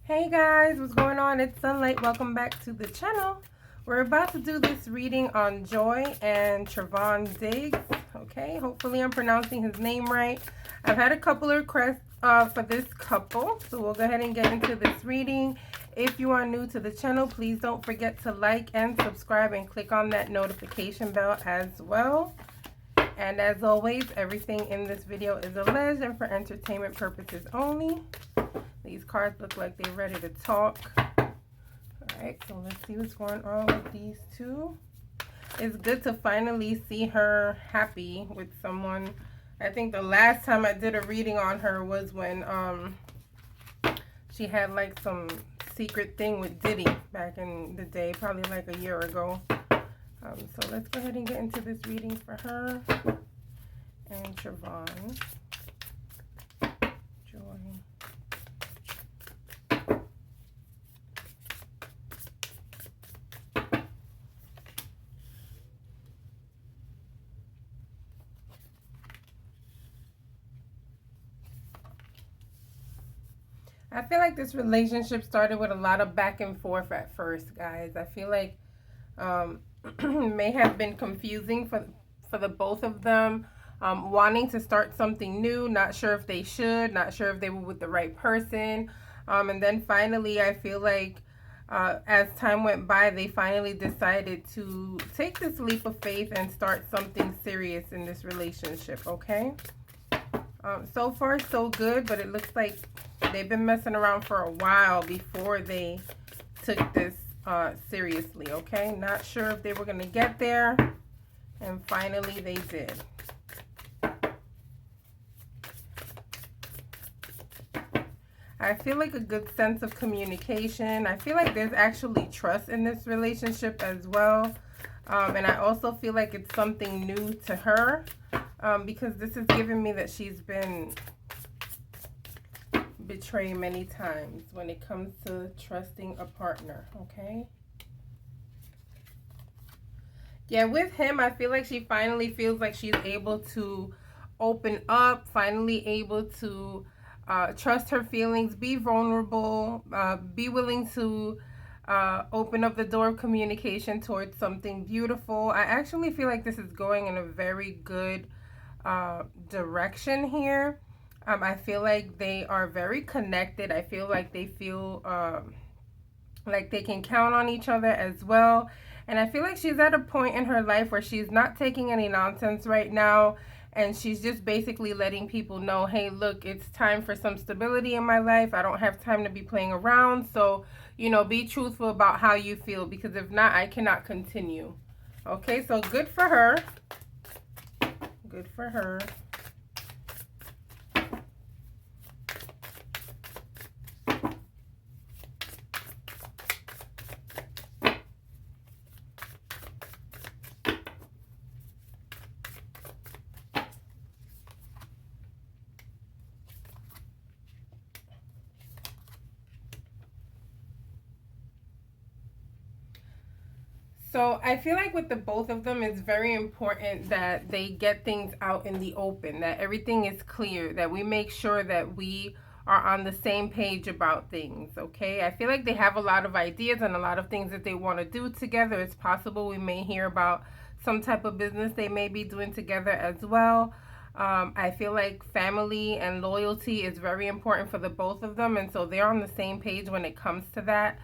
Hey guys, what's going on? It's Sunlight. Welcome back to the channel. We're about to do this reading on Joy and Trevon Diggs. Okay, hopefully I'm pronouncing his name right. I've had a couple of requests for this couple, so we'll go ahead and get into this reading. If you are new to the channel, please don't forget to like and subscribe and click on that notification bell as well. And as always, everything in this video is alleged and for entertainment purposes only. These cards look like they're ready to talk. Alright, so let's see what's going on with these two. It's good to finally see her happy with someone. I think the last time I did a reading on her was when she had like some secret thing with Diddy back in the day, probably like a year ago. So let's go ahead and get into this reading for her and Trevon. Joy. I feel like this relationship started with a lot of back and forth at first, guys. I feel like may have been confusing for the both of them, wanting to start something new, not sure if they should, not sure if they were with the right person, and then finally I feel like as time went by, they finally decided to take this leap of faith and start something serious in this relationship. Okay, so far so good, but it looks like they've been messing around for a while before they took this seriously. Okay, not sure if they were going to get there, and finally they did. I feel like a good sense of communication. I feel like there's actually trust in this relationship as well. And I also feel like it's something new to her, because this is giving me that she's been betrayed many times when it comes to trusting a partner. Okay, yeah, with him I feel like she finally feels like she's able to open up, finally able to trust her feelings, be vulnerable, be willing to open up the door of communication towards something beautiful. I actually feel like this is going in a very good direction here. I feel like they are very connected. I feel like they feel like they can count on each other as well. And I feel like she's at a point in her life where she's not taking any nonsense right now. And she's just basically letting people know, hey, look, it's time for some stability in my life. I don't have time to be playing around. So, you know, be truthful about how you feel, because if not, I cannot continue. Okay, so good for her. Good for her. So I feel like with the both of them, it's very important that they get things out in the open, that everything is clear, that we make sure that we are on the same page about things. Okay, I feel like they have a lot of ideas and a lot of things that they want to do together. It's possible we may hear about some type of business they may be doing together as well. I feel like family and loyalty is very important for the both of them, and so they're on the same page when it comes to that.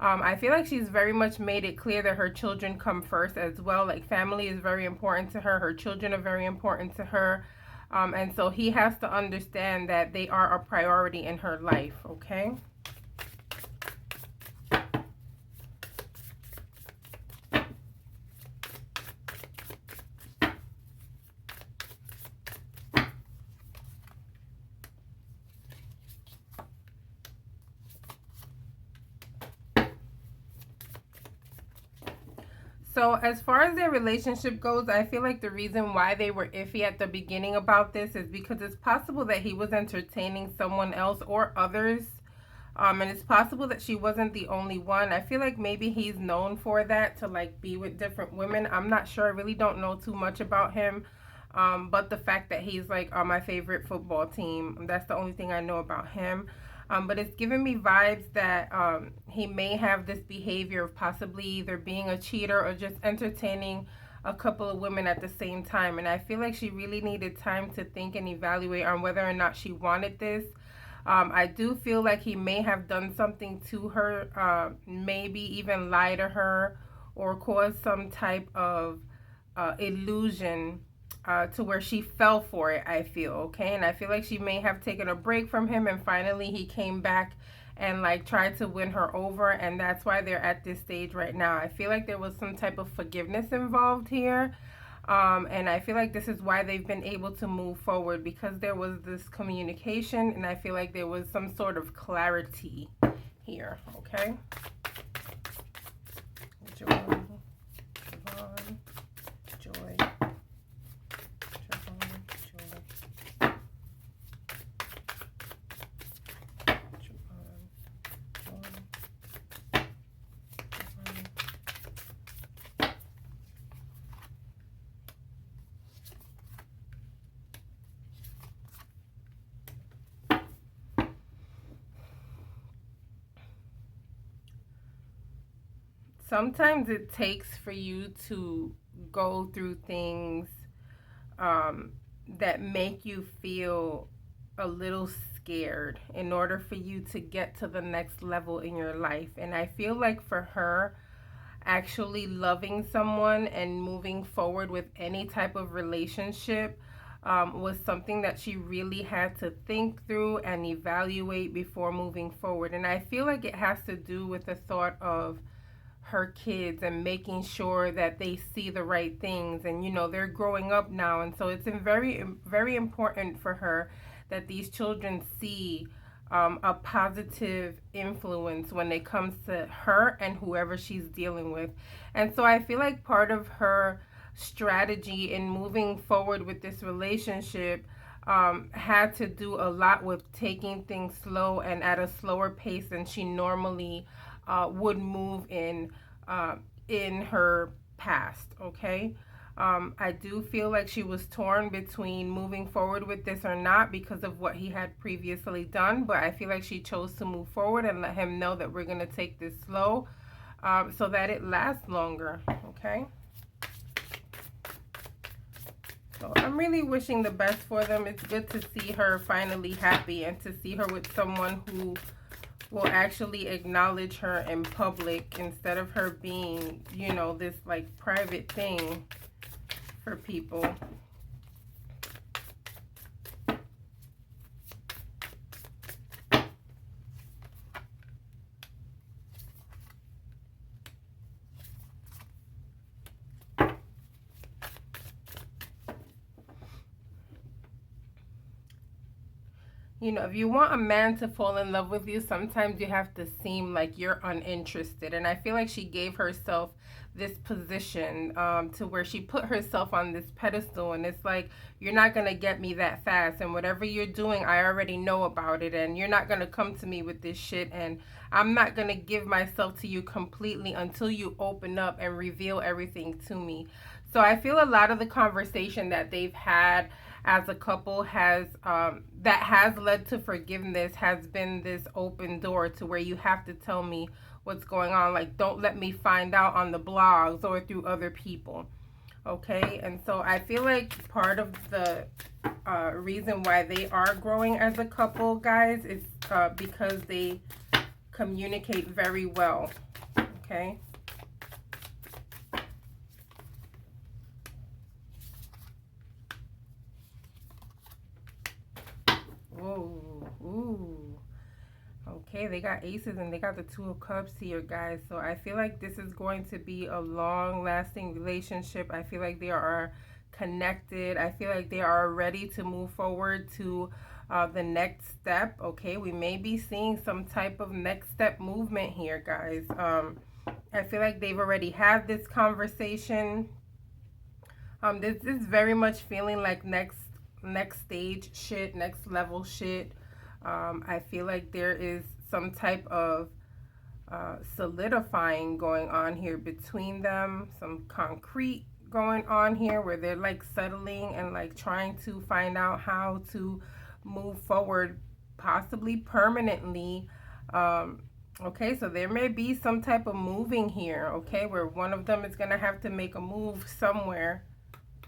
I feel like she's very much made it clear that her children come first as well. Like, family is very important to her. Her children are very important to her. And so he has to understand that they are a priority in her life, okay? So as far as their relationship goes, I feel like the reason why they were iffy at the beginning about this is because it's possible that he was entertaining someone else or others. And it's possible that she wasn't the only one. I feel like maybe he's known for that, to like be with different women. I'm not sure. I really don't know too much about him. But the fact that he's like on my favorite football team, that's the only thing I know about him. But it's giving me vibes that he may have this behavior of possibly either being a cheater or just entertaining a couple of women at the same time. And I feel like she really needed time to think and evaluate on whether or not she wanted this. I do feel like he may have done something to her, maybe even lie to her or cause some type of illusion to where she fell for it, I feel, okay? And I feel like she may have taken a break from him and finally he came back and like tried to win her over, and that's why they're at this stage right now. I feel like there was some type of forgiveness involved here. And I feel like this is why they've been able to move forward, because there was this communication and I feel like there was some sort of clarity here, okay? Joy, Trevon, Joy, Trevon, Joy, Trevon, Joy, Trevon. Sometimes it takes for you to go through things um, that make you feel a little scared in order for you to get to the next level in your life. And I feel like for her, actually loving someone and moving forward with any type of relationship was something that she really had to think through and evaluate before moving forward. And I feel like it has to do with the thought of her kids and making sure that they see the right things, and they're growing up now, and so it's very important for her that these children see a positive influence when it comes to her and whoever she's dealing with. And so I feel like part of her strategy in moving forward with this relationship had to do a lot with taking things slow and at a slower pace than she normally would move in her past, okay? I do feel like she was torn between moving forward with this or not because of what he had previously done, but I feel like she chose to move forward and let him know that we're going to take this slow so that it lasts longer, okay? So I'm really wishing the best for them. It's good to see her finally happy and to see her with someone who will actually acknowledge her in public instead of her being, this like private thing for people. If you want a man to fall in love with you, sometimes you have to seem like you're uninterested. And I feel like she gave herself this position to where she put herself on this pedestal. And it's like, you're not going to get me that fast. And whatever you're doing, I already know about it. And you're not going to come to me with this shit. And I'm not going to give myself to you completely until you open up and reveal everything to me. So I feel a lot of the conversation that they've had as a couple has that has led to forgiveness has been this open door to where you have to tell me what's going on. Like, don't let me find out on the blogs or through other people, okay? And so I feel like part of the reason why they are growing as a couple, guys, is because they communicate very well, okay? Whoa, ooh. Okay, they got aces and they got the two of cups here, guys. So I feel like this is going to be a long-lasting relationship. I feel like they are connected. I feel like they are ready to move forward to the next step. Okay, we may be seeing some type of next step movement here, guys. I feel like they've already had this conversation. This is very much feeling like next stage shit, next level shit. I feel like there is some type of solidifying going on here between them, some concrete going on here where they're like settling and like trying to find out how to move forward possibly permanently. Okay, so there may be some type of moving here, okay, where one of them is going to have to make a move somewhere.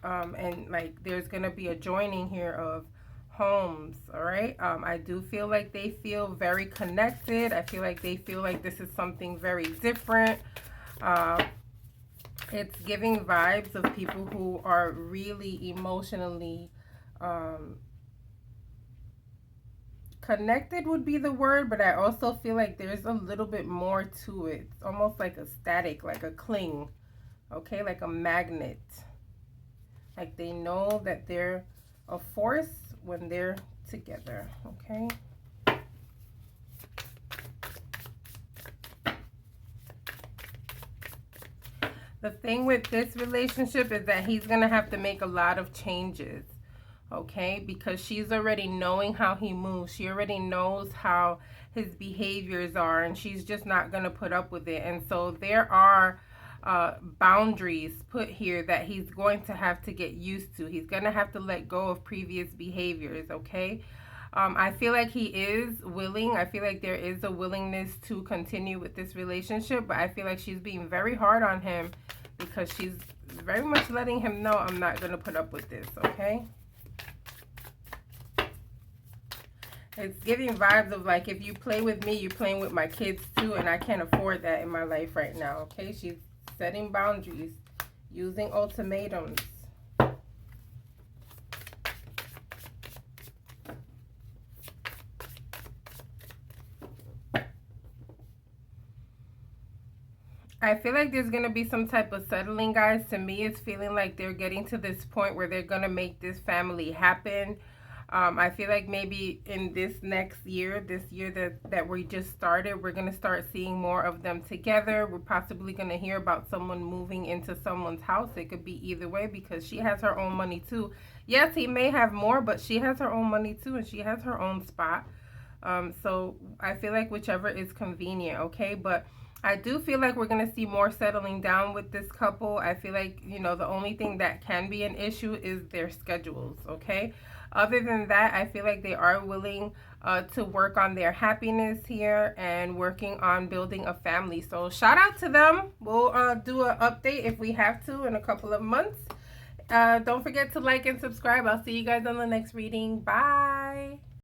And like there's going to be a joining here of homes, all right? I do feel like they feel very connected. I feel like they feel like this is something very different. It's giving vibes of people who are really emotionally connected would be the word, but I also feel like there's a little bit more to it. It's almost like a static, like a cling, okay, like a magnet. Like they know that they're a force when they're together, okay? The thing with this relationship is that he's going to have to make a lot of changes, okay? Because she's already knowing how he moves. She already knows how his behaviors are, and she's just not going to put up with it. And so there are boundaries put here that he's going to have to get used to. He's going to have to let go of previous behaviors, okay? I feel like he is willing. I feel like there is a willingness to continue with this relationship, but I feel like she's being very hard on him because she's very much letting him know, I'm not going to put up with this, okay? It's giving vibes of like, if you play with me, you're playing with my kids too, and I can't afford that in my life right now, okay? She's setting boundaries, using ultimatums. I feel like there's going to be some type of settling, guys. To me, it's feeling like they're getting to this point where they're going to make this family happen. I feel like maybe in this next year, that we just started, we're going to start seeing more of them together. We're possibly going to hear about someone moving into someone's house. It could be either way because she has her own money too. Yes, he may have more, but she has her own money too, and she has her own spot. So I feel like whichever is convenient, okay? But I do feel like we're going to see more settling down with this couple. I feel like, you know, the only thing that can be an issue is their schedules, okay? Other than that, I feel like they are willing to work on their happiness here and working on building a family. So shout out to them. We'll do an update if we have to in a couple of months. Don't forget to like and subscribe. I'll see you guys on the next reading. Bye.